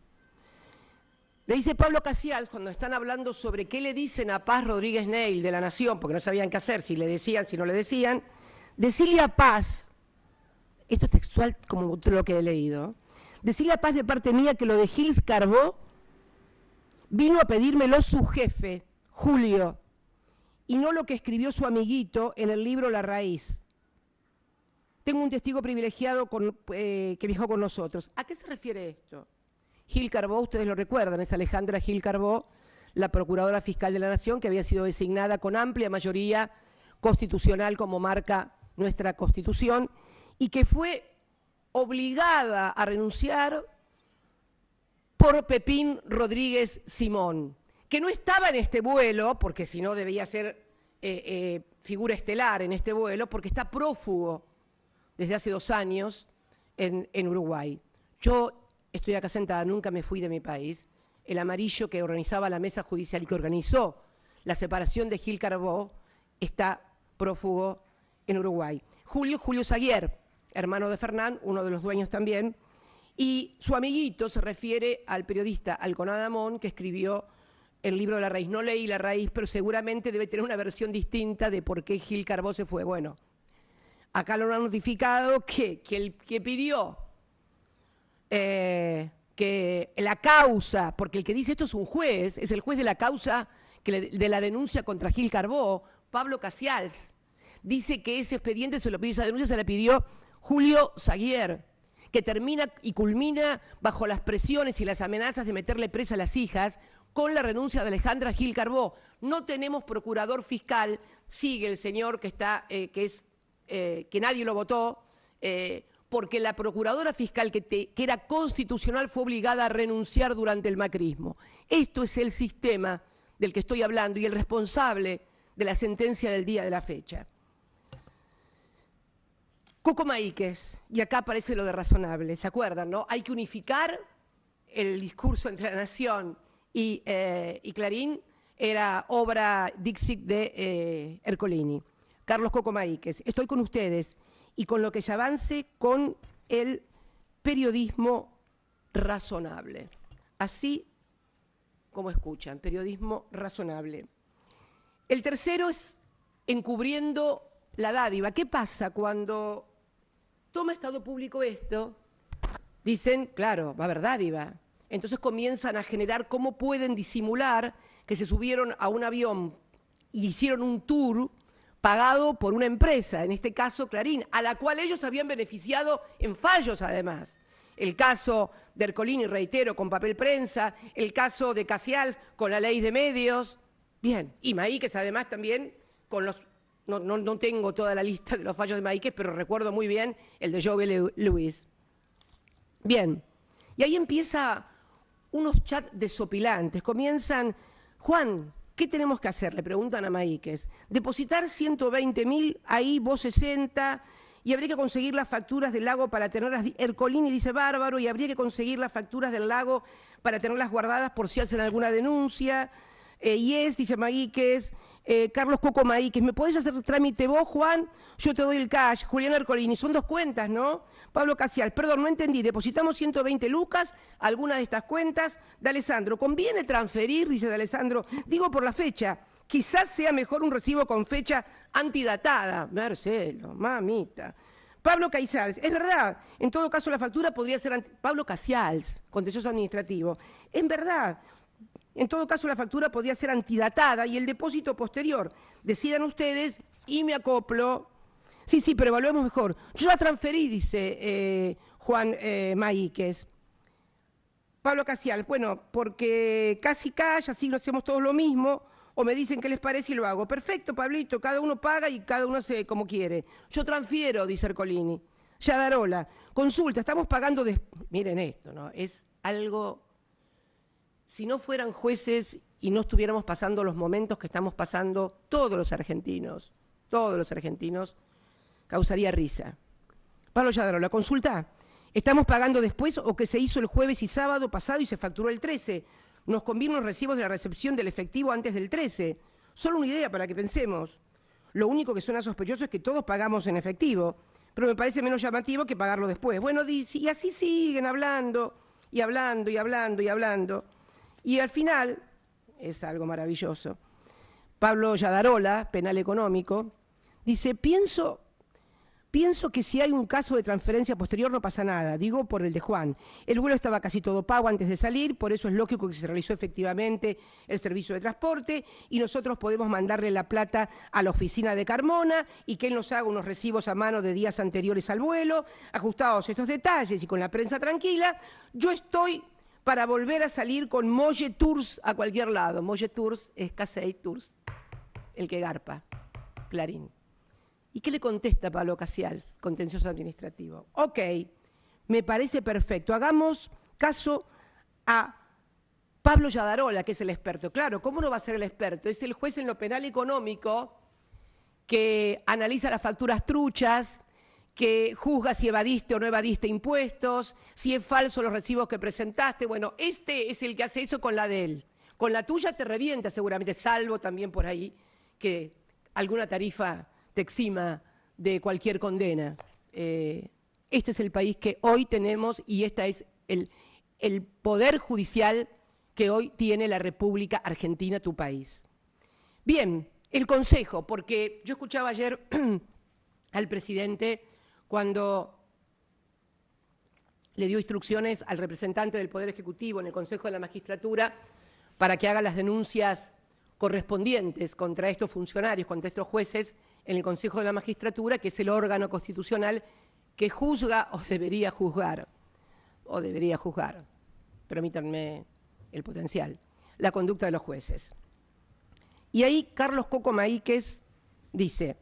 Le dice Pablo Casial, cuando están hablando sobre qué le dicen a Paz Rodríguez Neil de La Nación, porque no sabían qué hacer, si le decían, si no le decían, decirle a Paz, esto es textual como lo que he leído, decirle a Paz de parte mía que lo de Gils Carbó vino a pedírmelo su jefe, Julio, y no lo que escribió su amiguito en el libro La Raíz. Tengo un testigo privilegiado que viajó con nosotros. ¿A qué se refiere esto? Gil Carbó, ustedes lo recuerdan, es Alejandra Gil Carbó, la Procuradora Fiscal de la Nación, que había sido designada con amplia mayoría constitucional como marca nuestra Constitución, y que fue obligada a renunciar por Pepín Rodríguez Simón, que no estaba en este vuelo, porque si no debía ser figura estelar en este vuelo, porque está prófugo desde hace 2 años en Uruguay. Yo estoy acá sentada, nunca me fui de mi país. El amarillo que organizaba la mesa judicial y que organizó la separación de Gil Carbó está prófugo en Uruguay. Julio Zaguier, hermano de Fernán, uno de los dueños también, y su amiguito se refiere al periodista Alconada Amón, que escribió el libro de La Raíz. No leí La Raíz, pero seguramente debe tener una versión distinta de por qué Gil Carbó se fue. Bueno, acá lo han notificado que el que pidió que la causa, porque el que dice esto es un juez, es el juez de la causa de la denuncia contra Gil Carbó, Pablo Casials, dice que ese expediente esa denuncia se la pidió Julio Zaguier, que termina y culmina bajo las presiones y las amenazas de meterle presa a las hijas con la renuncia de Alejandra Gil Carbó. No tenemos procurador fiscal, sigue el señor que nadie lo votó, porque la procuradora fiscal que era constitucional fue obligada a renunciar durante el macrismo. Esto es el sistema del que estoy hablando y el responsable de la sentencia del día de la fecha. Coco Maíquez, y acá aparece lo de razonable, ¿se acuerdan, no? Hay que unificar el discurso entre La Nación y Clarín, era obra Dixit de Ercolini. Carlos Coco Maíquez, estoy con ustedes y con lo que se avance con el periodismo razonable. Así como escuchan, periodismo razonable. El tercero es encubriendo la dádiva. ¿Qué pasa cuando toma Estado Público esto? Dicen, claro, va a haber dádiva. Entonces comienzan a generar cómo pueden disimular que se subieron a un avión y hicieron un tour pagado por una empresa, en este caso Clarín, a la cual ellos habían beneficiado en fallos además. El caso de Ercolini, reitero, con papel prensa, el caso de Casials con la ley de medios, bien, y Maíquez además también con los... No tengo toda la lista de los fallos de Maíquez, pero recuerdo muy bien el de Joe Lewis. Bien, y ahí empieza unos chats desopilantes, comienzan, Juan, ¿qué tenemos que hacer? Le preguntan a Maíquez. Depositar 120.000, ahí vos 60, y habría que conseguir las facturas del lago para tenerlas. Ercolini dice bárbaro, y habría que conseguir las facturas del lago para tenerlas guardadas por si hacen alguna denuncia. Dice Maíquez, Carlos Coco Maíquez, ¿me podés hacer trámite vos, Juan? Yo te doy el cash. Julián Ercolini, son dos cuentas, ¿no? Pablo Casial, perdón, no entendí, depositamos 120 lucas, alguna de estas cuentas. De Alessandro, ¿conviene transferir? Dice de Alessandro, digo por la fecha, quizás sea mejor un recibo con fecha antidatada. Marcelo, mamita. Pablo Caizals, es verdad, en todo caso la factura podría ser... Pablo Casials, contencioso administrativo, en verdad... En todo caso, la factura podría ser antidatada y el depósito posterior. Decidan ustedes y me acoplo. Sí, pero evaluemos mejor. Yo la transferí, dice Juan Maíquez. Pablo Casial, bueno, porque casi cash, así lo hacemos todos lo mismo, o me dicen qué les parece y lo hago. Perfecto, Pablito, cada uno paga y cada uno hace como quiere. Yo transfiero, dice Ercolini. Yadarola, consulta, estamos pagando... Miren esto, ¿no? Es algo... Si no fueran jueces y no estuviéramos pasando los momentos que estamos pasando todos los argentinos, causaría risa. Pablo Yadarola, consulta, ¿estamos pagando después o que se hizo el jueves y sábado pasado y se facturó el 13? Nos convienen los recibos de la recepción del efectivo antes del 13. Solo una idea para que pensemos. Lo único que suena sospechoso es que todos pagamos en efectivo, pero me parece menos llamativo que pagarlo después. Bueno, y así siguen hablando, y hablando, y hablando, y hablando. Y al final, es algo maravilloso, Pablo Yadarola, penal económico, dice, pienso que si hay un caso de transferencia posterior no pasa nada, digo por el de Juan. El vuelo estaba casi todo pago antes de salir, por eso es lógico que se realizó efectivamente el servicio de transporte y nosotros podemos mandarle la plata a la oficina de Carmona y que él nos haga unos recibos a mano de días anteriores al vuelo, ajustados estos detalles y con la prensa tranquila, yo estoy... para volver a salir con Molle Tours a cualquier lado. Molle Tours es Casey Tours, el que garpa, Clarín. ¿Y qué le contesta Pablo Casials, contencioso administrativo? Ok, me parece perfecto. Hagamos caso a Pablo Yadarola, que es el experto. Claro, ¿cómo no va a ser el experto? Es el juez en lo penal económico que analiza las facturas truchas, que juzga si evadiste o no evadiste impuestos, si es falso los recibos que presentaste. Bueno, este es el que hace eso con la de él. Con la tuya te revienta seguramente, salvo también por ahí que alguna tarifa te exima de cualquier condena. Este es el país que hoy tenemos y este es el poder judicial que hoy tiene la República Argentina, tu país. Bien, el Consejo, porque yo escuchaba ayer al presidente cuando le dio instrucciones al representante del Poder Ejecutivo en el Consejo de la Magistratura para que haga las denuncias correspondientes contra estos funcionarios, contra estos jueces en el Consejo de la Magistratura, que es el órgano constitucional que juzga o debería juzgar, permítanme el potencial, la conducta de los jueces. Y ahí Carlos Coco Maíquez dice...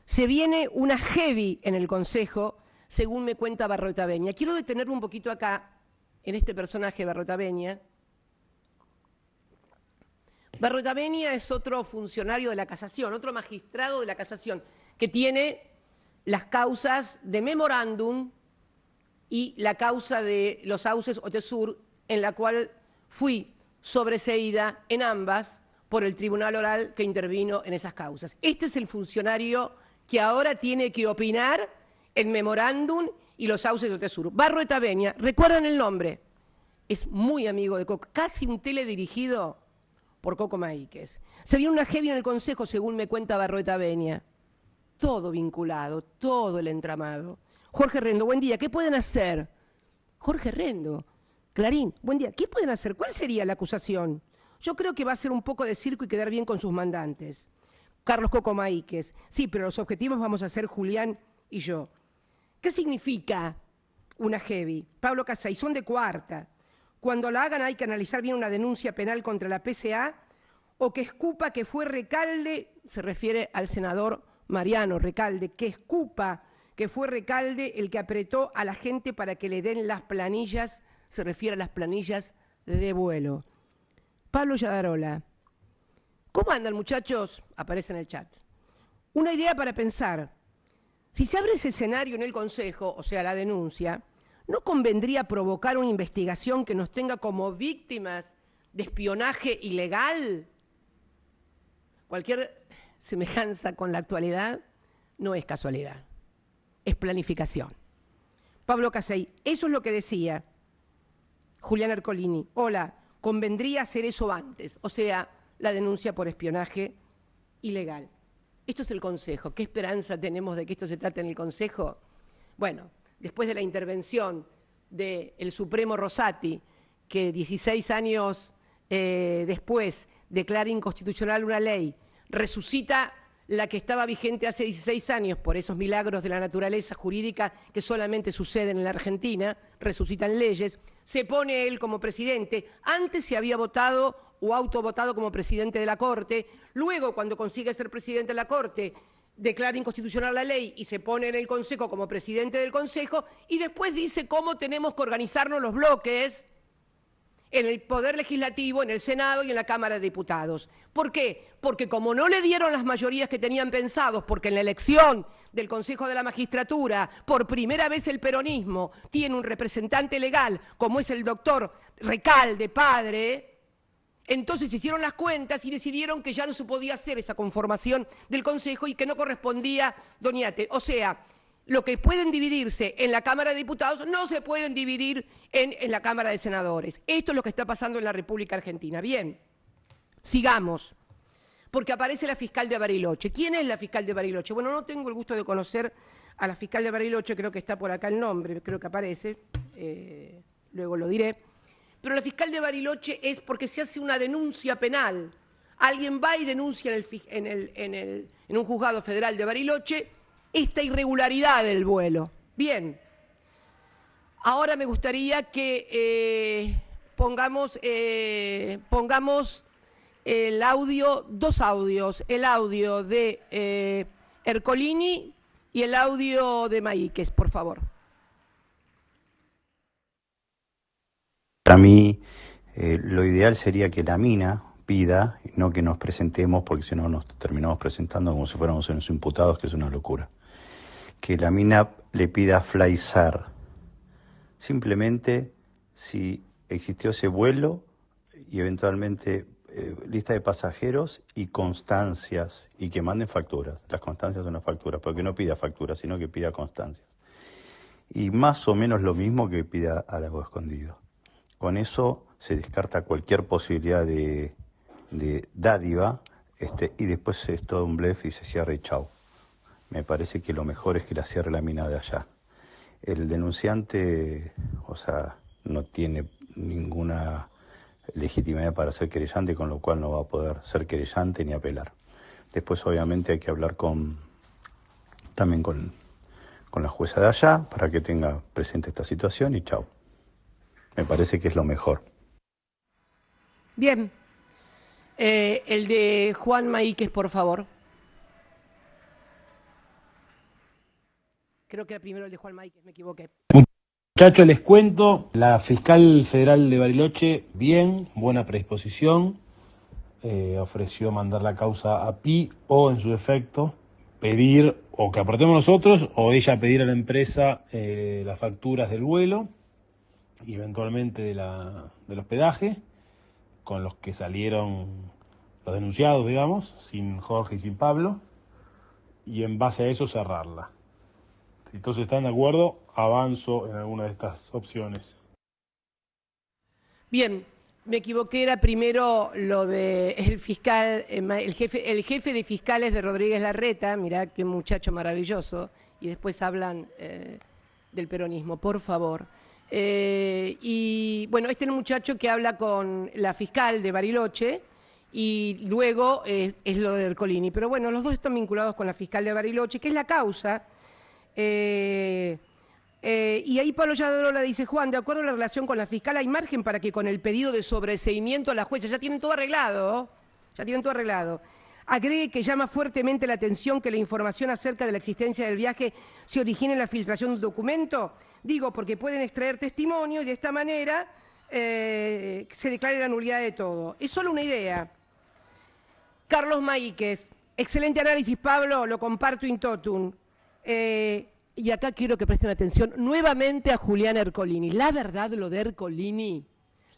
Se viene una heavy en el Consejo, según me cuenta Barroetaveña. Quiero detenerme un poquito acá, en este personaje Barroetaveña. Barroetaveña es otro funcionario de la Casación, otro magistrado de la Casación, que tiene las causas de memorándum y la causa de los sauces Otesur, en la cual fui sobreseída en ambas por el tribunal oral que intervino en esas causas. Este es el funcionario que ahora tiene que opinar en memorándum y los sauces de Otesur. Barroetaveña, ¿recuerdan el nombre? es muy amigo de Coco, casi un teledirigido por Coco Maíquez. Se vio una heavy en el Consejo, según me cuenta Barrueta Benia. Todo vinculado, todo el entramado. Jorge Rendo, buen día, ¿qué pueden hacer? Jorge Rendo, Clarín, buen día, ¿qué pueden hacer? ¿Cuál sería la acusación? Yo creo que va a ser un poco de circo y quedar bien con sus mandantes. Carlos Coco Maíquez, sí, pero los objetivos vamos a ser Julián y yo. ¿Qué significa una heavy? Pablo Casay, son de cuarta. Cuando la hagan hay que analizar bien una denuncia penal contra la PCA o que escupa que fue Recalde, se refiere al senador Mariano Recalde, que escupa que fue Recalde el que apretó a la gente para que le den las planillas, se refiere a las planillas de vuelo. Pablo Yadarola, ¿cómo andan, muchachos? Aparece en el chat. Una idea para pensar. Si se abre ese escenario en el Consejo, o sea, la denuncia, ¿no convendría provocar una investigación que nos tenga como víctimas de espionaje ilegal? Cualquier semejanza con la actualidad no es casualidad, es planificación. Pablo Casey, eso es lo que decía Julián Ercolini. Hola, convendría hacer eso antes, o sea, la denuncia por espionaje ilegal. Esto es el Consejo. ¿Qué esperanza tenemos de que esto se trate en el Consejo? Bueno, después de la intervención del Supremo Rosati, que 16 años después declara inconstitucional una ley, resucita la que estaba vigente hace 16 años por esos milagros de la naturaleza jurídica que solamente suceden en la Argentina, resucitan leyes, se pone él como presidente. Antes se había votado o autovotado como presidente de la Corte, luego cuando consigue ser presidente de la Corte declara inconstitucional la ley y se pone en el Consejo como presidente del Consejo y después dice cómo tenemos que organizarnos los bloques en el Poder Legislativo, en el Senado y en la Cámara de Diputados. ¿Por qué? Porque como no le dieron las mayorías que tenían pensados, porque en la elección del Consejo de la Magistratura, por primera vez el peronismo tiene un representante legal, como es el doctor Recalde, padre, entonces hicieron las cuentas y decidieron que ya no se podía hacer esa conformación del Consejo y que no correspondía Doñate. O sea, lo que pueden dividirse en la Cámara de Diputados no se pueden dividir en la Cámara de Senadores. Esto es lo que está pasando en la República Argentina. Bien, sigamos, porque aparece la fiscal de Bariloche. ¿Quién es la fiscal de Bariloche? Bueno, no tengo el gusto de conocer a la fiscal de Bariloche, creo que está por acá el nombre, creo que aparece, luego lo diré. Pero la fiscal de Bariloche es porque se hace una denuncia penal. Alguien va y denuncia en un juzgado federal de Bariloche esta irregularidad del vuelo. Bien, ahora me gustaría que pongamos el audio, dos audios, el audio de Ercolini y el audio de Maíquez, por favor. Para mí, lo ideal sería que la mina pida, no que nos presentemos, porque si no nos terminamos presentando como si fuéramos unos imputados, que es una locura. Que la mina le pida a Flaysar simplemente si existió ese vuelo y eventualmente lista de pasajeros y constancias, y que manden facturas. Las constancias son las facturas, pero que no pida facturas, sino que pida constancias. Y más o menos lo mismo que pida a Lago Escondido. Con eso se descarta cualquier posibilidad de dádiva, y después es todo un blef y se cierra y chau. Me parece que lo mejor es que la cierre la mina de allá. El denunciante, o sea, no tiene ninguna legitimidad para ser querellante, con lo cual no va a poder ser querellante ni apelar. Después, obviamente, hay que hablar también con la jueza de allá para que tenga presente esta situación y chau. Me parece que es lo mejor. Bien. El de Juan Maíquez, por favor. Creo que era primero el de Juan Maíquez, me equivoqué. Muchachos, les cuento, la fiscal federal de Bariloche, bien, buena predisposición, ofreció mandar la causa a PI o, en su defecto, pedir o que aportemos nosotros o ella pedir a la empresa las facturas del vuelo y eventualmente del hospedaje, con los que salieron los denunciados, digamos, sin Jorge y sin Pablo, y en base a eso cerrarla. Si todos están de acuerdo, avanzo en alguna de estas opciones. Bien, me equivoqué, era primero lo de el fiscal, el jefe de fiscales de Rodríguez Larreta, mirá qué muchacho maravilloso, y después hablan del peronismo, por favor. Y bueno, este es el muchacho que habla con la fiscal de Bariloche y luego es lo de Ercolini. Pero bueno, los dos están vinculados con la fiscal de Bariloche, que es la causa. Y ahí Pablo Yadarola dice, Juan, de acuerdo a la relación con la fiscal, hay margen para que con el pedido de sobreseimiento a la jueza, ya tienen todo arreglado, agregue que llama fuertemente la atención que la información acerca de la existencia del viaje se origine en la filtración de un documento. Digo, porque pueden extraer testimonio y de esta manera se declare la nulidad de todo. Es solo una idea. Carlos Maíquez, excelente análisis, Pablo, lo comparto in totum. Y acá quiero que presten atención nuevamente a Julián Ercolini. La verdad, lo de Ercolini,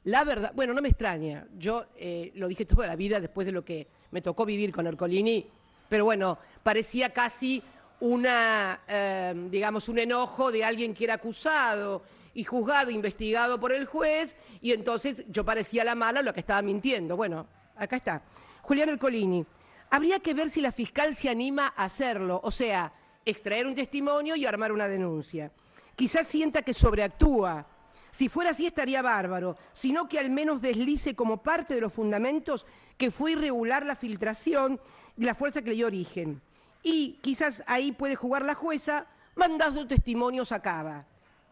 la verdad, bueno, no me extraña. Yo lo dije toda la vida después de lo que me tocó vivir con Ercolini, pero bueno, parecía casi digamos, un enojo de alguien que era acusado y juzgado, investigado por el juez, y entonces yo parecía la mala, lo que estaba mintiendo. Bueno, acá está. Julián Ercolini. Habría que ver si la fiscal se anima a hacerlo, o sea, extraer un testimonio y armar una denuncia. Quizás sienta que sobreactúa. Si fuera así estaría bárbaro, sino que al menos deslice como parte de los fundamentos que fue irregular la filtración de la fuerza que le dio origen. Y quizás ahí puede jugar la jueza, mandando testimonios a Cava.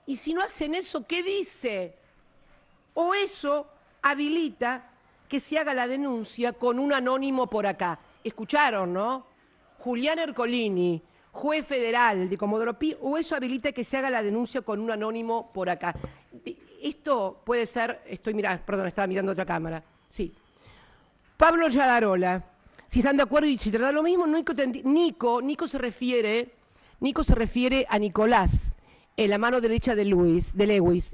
Y si no hacen eso, ¿qué dice? O eso habilita que se haga la denuncia con un anónimo por acá. Escucharon, ¿no? Julián Ercolini, juez federal de Comodoro Pi, o eso habilita que se haga la denuncia con un anónimo por acá. Esto puede ser, estaba mirando otra cámara. Sí. Pablo Yadarola, si están de acuerdo y si trata lo mismo, Nico se refiere a Nicolás, la mano derecha de Lewis,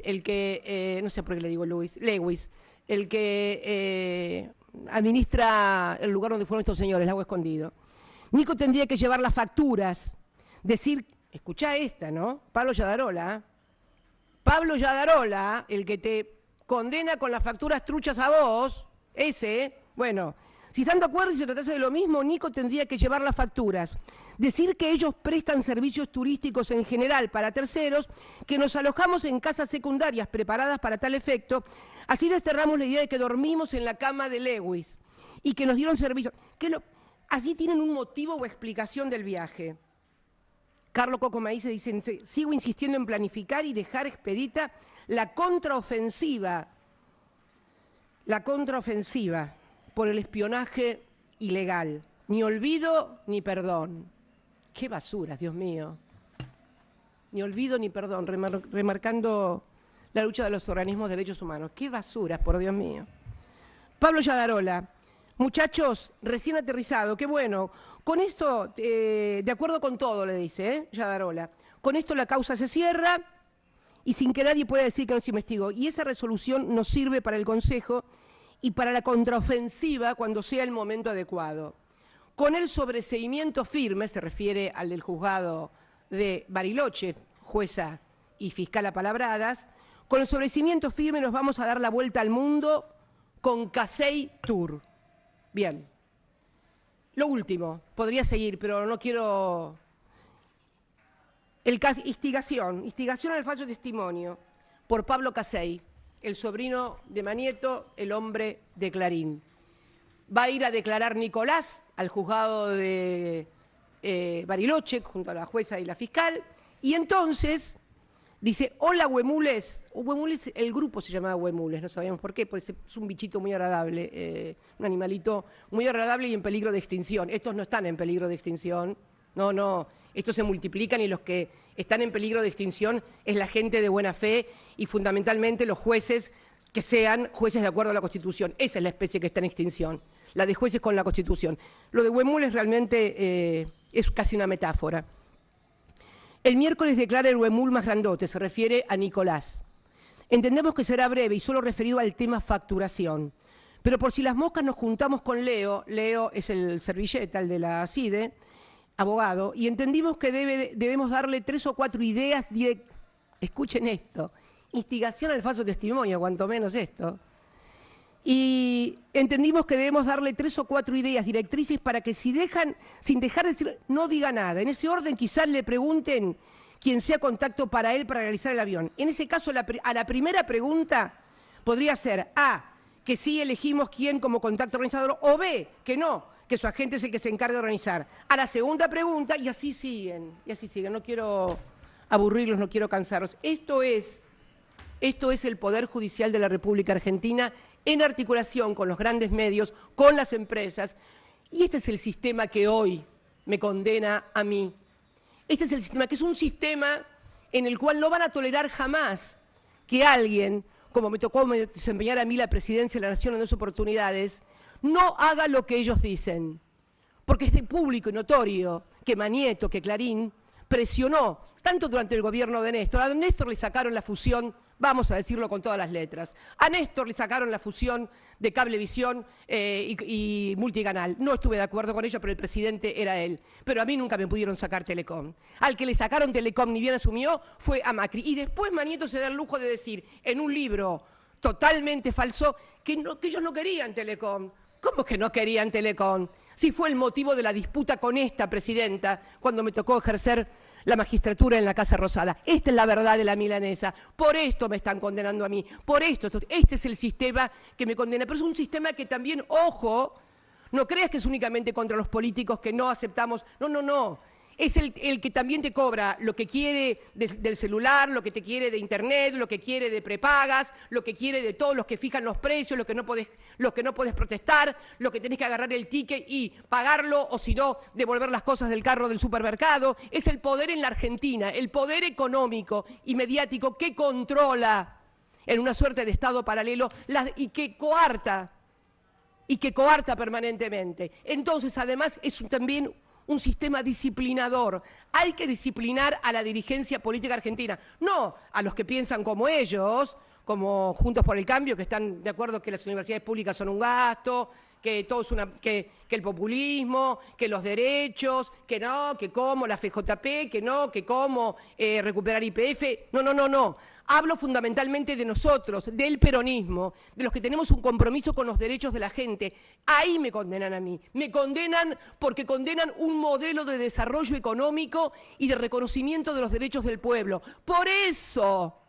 el que, no sé por qué le digo Lewis, el que administra el lugar donde fueron estos señores, Lago Escondido. Nico tendría que llevar las facturas, decir, escuchá esta, ¿no? Pablo Yadarola, el que te condena con las facturas truchas a vos, bueno, si están de acuerdo y se tratase de lo mismo, Nico tendría que llevar las facturas, decir que ellos prestan servicios turísticos en general para terceros, que nos alojamos en casas secundarias preparadas para tal efecto, así desterramos la idea de que dormimos en la cama de Lewis y que nos dieron servicios. Así tienen un motivo o explicación del viaje. Carlos Coco Maíz dice, sigo insistiendo en planificar y dejar expedita la contraofensiva por el espionaje ilegal. Ni olvido ni perdón. Qué basura, Dios mío. Ni olvido ni perdón, remarcando la lucha de los organismos de derechos humanos. Qué basura, por Dios mío. Pablo Yadarola. Muchachos, recién aterrizado, qué bueno. Con esto, de acuerdo con todo, le dice Yadarola, con esto la causa se cierra y sin que nadie pueda decir que no se investigó. Y esa resolución nos sirve para el Consejo y para la contraofensiva cuando sea el momento adecuado. Con el sobreseimiento firme, se refiere al del juzgado de Bariloche, jueza y fiscal apalabradas, con el sobreseimiento firme nos vamos a dar la vuelta al mundo con Casey Tour. Bien. Lo último, podría seguir, pero no quiero... Instigación al falso testimonio por Pablo Casey, el sobrino de Manieto, el hombre de Clarín. Va a ir a declarar Nicolás al juzgado de Bariloche, junto a la jueza y la fiscal, y entonces dice, hola Huemules. Huemules, el grupo se llamaba Huemules, no sabíamos por qué, porque es un bichito muy agradable, un animalito muy agradable y en peligro de extinción. Estos no están en peligro de extinción, no, estos se multiplican y los que están en peligro de extinción es la gente de buena fe y fundamentalmente los jueces que sean jueces de acuerdo a la Constitución. Esa es la especie que está en extinción, la de jueces con la Constitución. Lo de Huemules realmente es casi una metáfora. El miércoles declara el Huemul más grandote, se refiere a Nicolás. Entendemos que será breve y solo referido al tema facturación. Pero por si las moscas nos juntamos con Leo es el servilleta, el de la CIDE, abogado, y entendimos que debemos darle 3 o 4 ideas directas. Escuchen esto, instigación al falso testimonio, cuanto menos esto. Y entendimos que debemos darle 3 o 4 ideas directrices para que sin dejar de decir, no diga nada. En ese orden quizás le pregunten quien sea contacto para él para realizar el avión. En ese caso, a la primera pregunta podría ser A, que sí elegimos quién como contacto organizador, o B, que no, que su agente es el que se encarga de organizar. A la segunda pregunta, y así siguen. No quiero aburrirlos, no quiero cansarlos. Esto es el Poder Judicial de la República Argentina en articulación con los grandes medios, con las empresas. Y este es el sistema que hoy me condena a mí. Este es el sistema, que es un sistema en el cual no van a tolerar jamás que alguien, como me tocó desempeñar a mí la presidencia de la Nación en 2 oportunidades, no haga lo que ellos dicen. Porque es de público y notorio que Manieto, que Clarín, presionó, tanto durante el gobierno de Néstor. A Néstor le sacaron la fusión, vamos a decirlo con todas las letras. A Néstor le sacaron la fusión de Cablevisión y Multicanal. No estuve de acuerdo con ello, pero el presidente era él. Pero a mí nunca me pudieron sacar Telecom. Al que le sacaron Telecom ni bien asumió fue a Macri. Y después Manieto se da el lujo de decir en un libro totalmente falso que ellos no querían Telecom. ¿Cómo que no querían Telecom? Si fue el motivo de la disputa con esta presidenta cuando me tocó ejercer la magistratura en la Casa Rosada. Esta es la verdad de la milanesa. Por esto me están condenando a mí. Por esto, este es el sistema que me condena. Pero es un sistema que también, ojo, no creas que es únicamente contra los políticos que no aceptamos. No, no, no. Es el que también te cobra lo que quiere del celular, lo que te quiere de internet, lo que quiere de prepagas, lo que quiere de todos los que fijan los precios, lo que no podés protestar, lo que tenés que agarrar el ticket y pagarlo, o si no, devolver las cosas del carro del supermercado. Es el poder en la Argentina, el poder económico y mediático que controla en una suerte de Estado paralelo y que coarta permanentemente. Entonces, además, es también un sistema disciplinador. Hay que disciplinar a la dirigencia política argentina, no a los que piensan como ellos, como Juntos por el Cambio, que están de acuerdo que las universidades públicas son un gasto, que todo es que el populismo, que los derechos, que no, que cómo la FJP, que no, que cómo recuperar YPF. No, no, no, no. Hablo fundamentalmente de nosotros, del peronismo, de los que tenemos un compromiso con los derechos de la gente. Ahí me condenan a mí. Me condenan porque condenan un modelo de desarrollo económico y de reconocimiento de los derechos del pueblo. Por eso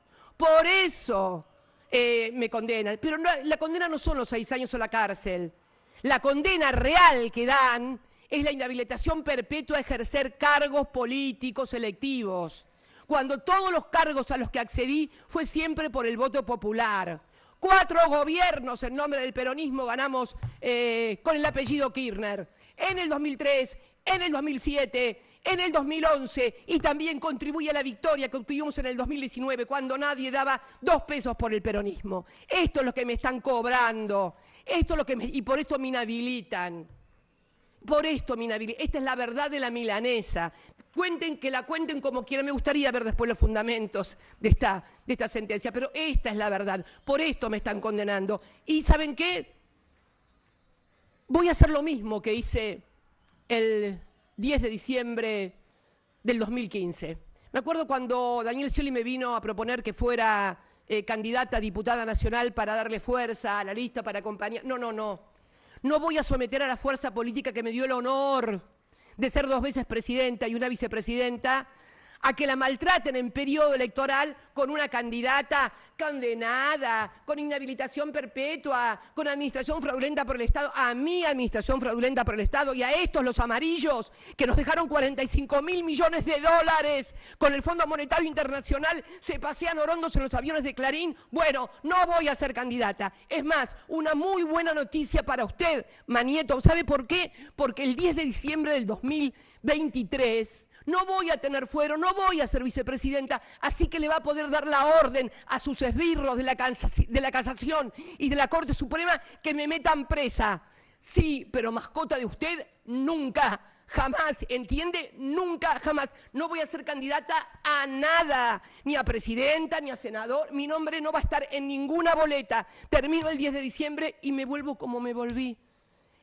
me condenan. Pero no, la condena no son los 6 años o la cárcel. La condena real que dan es la inhabilitación perpetua a ejercer cargos políticos electivos, cuando todos los cargos a los que accedí fue siempre por el voto popular. 4 gobiernos en nombre del peronismo ganamos con el apellido Kirchner. En el 2003, en el 2007, en el 2011, y también contribuye a la victoria que obtuvimos en el 2019, cuando nadie daba 2 pesos por el peronismo. Esto es lo que me están cobrando, y por esto me inhabilitan. Esta es la verdad de la milanesa. Que la cuenten como quieran. Me gustaría ver después los fundamentos de esta sentencia, pero esta es la verdad. Por esto me están condenando. ¿Y saben qué? Voy a hacer lo mismo que hice el 10 de diciembre del 2015. Me acuerdo cuando Daniel Scioli me vino a proponer que fuera candidata a diputada nacional para darle fuerza a la lista, para acompañar. No. No voy a someter a la fuerza política que me dio el honor de ser 2 veces presidenta y una vicepresidenta a que la maltraten en periodo electoral con una candidata condenada, con inhabilitación perpetua, con administración fraudulenta por el Estado, a mi administración fraudulenta por el Estado, y a estos, los amarillos, que nos dejaron 45.000 millones de dólares con el Fondo Monetario Internacional, se pasean orondos en los aviones de Clarín. Bueno, no voy a ser candidata. Es más, una muy buena noticia para usted, Manieto. ¿Sabe por qué? Porque el 10 de diciembre del 2023... no voy a tener fuero, no voy a ser vicepresidenta, así que le va a poder dar la orden a sus esbirros de la Casación y de la Corte Suprema que me metan presa. Sí, pero mascota de usted, nunca, jamás, ¿entiende? Nunca, jamás. No voy a ser candidata a nada, ni a presidenta, ni a senador. Mi nombre no va a estar en ninguna boleta. Termino el 10 de diciembre y me vuelvo como me volví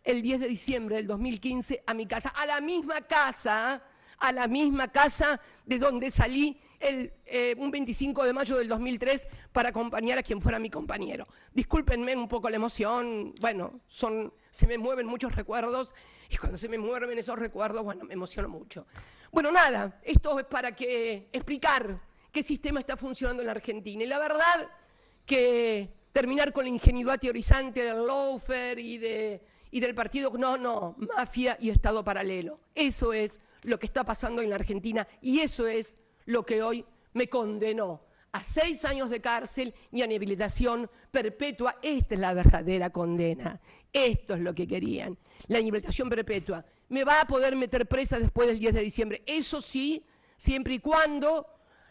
el 10 de diciembre del 2015 a mi casa, a la misma casa de donde salí un 25 de mayo del 2003 para acompañar a quien fuera mi compañero. Discúlpenme un poco la emoción, bueno, se me mueven muchos recuerdos y cuando se me mueven esos recuerdos, bueno, me emociono mucho. Bueno, nada, esto es para explicar qué sistema está funcionando en la Argentina. Y la verdad que terminar con la ingenuidad teorizante del lawfare y del partido, no, mafia y Estado paralelo. Eso es lo que está pasando en la Argentina y eso es lo que hoy me condenó a 6 años de cárcel y a inhabilitación perpetua. Esta es la verdadera condena. Esto es lo que querían, la inhabilitación perpetua. Me va a poder meter presa después del 10 de diciembre. Eso sí, siempre y cuando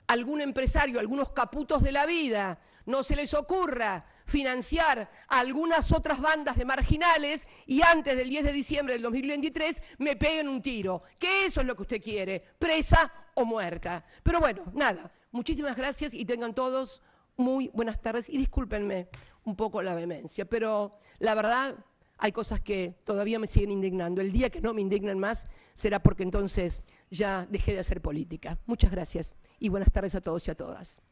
algún empresario, algunos caputos de la vida, no se les ocurra financiar a algunas otras bandas de marginales y antes del 10 de diciembre del 2023 me peguen un tiro. Que eso es lo que usted quiere, presa o muerta. Pero bueno, nada, muchísimas gracias y tengan todos muy buenas tardes y discúlpenme un poco la vehemencia, pero la verdad hay cosas que todavía me siguen indignando. El día que no me indignan más será porque entonces ya dejé de hacer política. Muchas gracias y buenas tardes a todos y a todas.